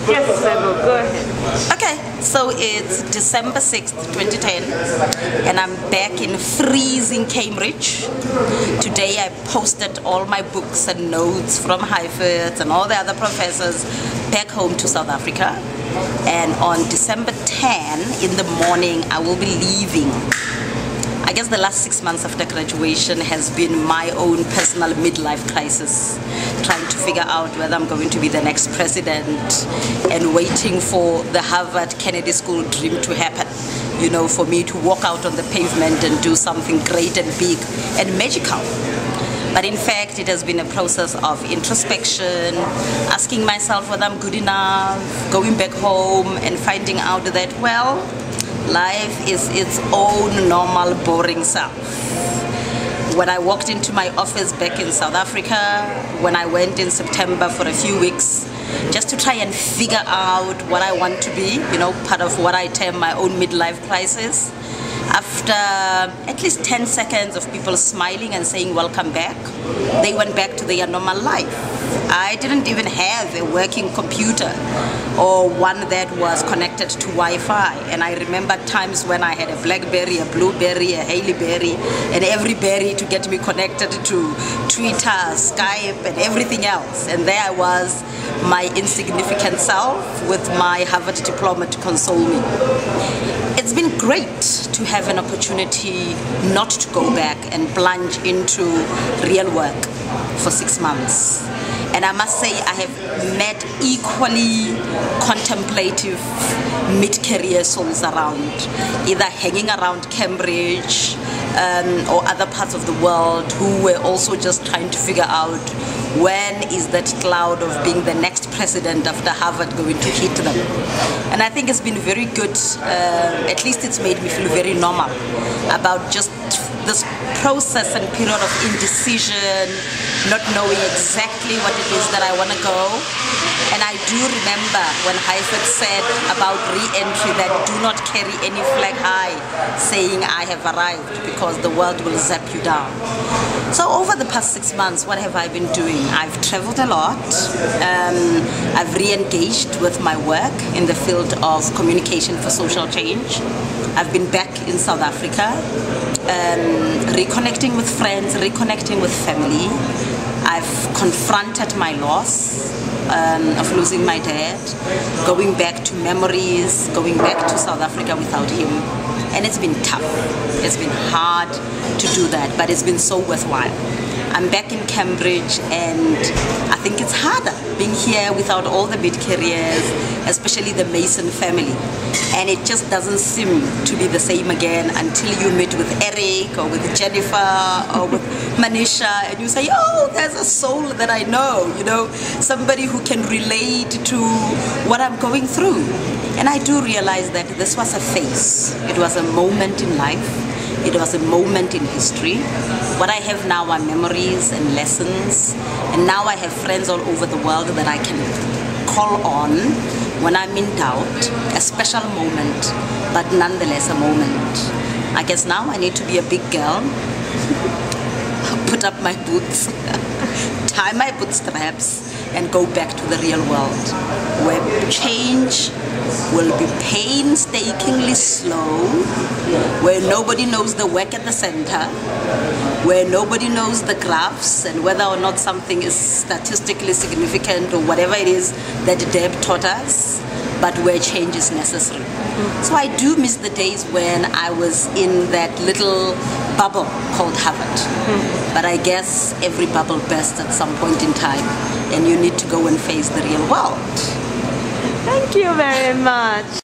Yes, Lebo, go ahead. Okay, so it's December 6th, 2010, and I'm back in freezing Cambridge. Today I posted all my books and notes from Highfields and all the other professors back home to South Africa. And on December 10 in the morning, I will be leaving. I guess the last 6 months after graduation has been my own personal midlife crisis, trying to figure out whether I'm going to be the next president and waiting for the Harvard Kennedy School dream to happen. You know, for me to walk out on the pavement and do something great and big and magical. But in fact, it has been a process of introspection, asking myself whether I'm good enough, going back home and finding out that, well, life is its own normal, boring self. When I walked into my office back in South Africa, when I went in September for a few weeks, just to try and figure out what I want to be, you know, part of what I term my own midlife crisis. After at least 10 seconds of people smiling and saying welcome back, they went back to their normal life. I didn't even have a working computer or one that was connected to Wi-Fi, and I remember times when I had a BlackBerry, a Blueberry, a Haleyberry, and every berry to get me connected to Twitter, Skype, and everything else. And there I was, my insignificant self with my Harvard diploma to console me. It's been great to have an opportunity not to go back and plunge into real work for 6 months. And I must say I have met equally contemplative mid-career souls around, either hanging around Cambridge or other parts of the world, who were also just trying to figure out when is that cloud of being the next president after Harvard going to hit them. And I think it's been very good, at least it's made me feel very normal about just this process and period of indecision, not knowing exactly what it is that I want to go. And I do remember when Highfield said about re-entry that do not carry any flag high, saying I have arrived, because the world will zap you down. So over the past 6 months, what have I been doing? I've traveled a lot. I've re-engaged with my work in the field of communication for social change. I've been back in South Africa, reconnecting with friends, reconnecting with family. I've confronted my loss of losing my dad, going back to memories, going back to South Africa without him. And it's been tough. It's been hard to do that, but it's been so worthwhile. I'm back in Cambridge, and I think it's harder being here without all the mid-careers, especially the Mason family. And it just doesn't seem to be the same again until you meet with Eric or with Jennifer or with Manisha, and you say, oh, there's a soul that I know, you know, somebody who can relate to what I'm going through. And I do realize that this was a phase. It was a moment in life. It was a moment in history. What I have now are memories and lessons. And now I have friends all over the world that I can call on when I'm in doubt. A special moment, but nonetheless a moment. I guess now I need to be a big girl, put up my boots, tie my bootstraps, and go back to the real world, where change will be painstakingly slow, where nobody knows the work at the center, where nobody knows the graphs and whether or not something is statistically significant or whatever it is that Deb taught us, but where change is necessary. So I do miss the days when I was in that little bubble called Harvard. But I guess every bubble bursts at some point in time, and you need to go and face the real world. Thank you very much.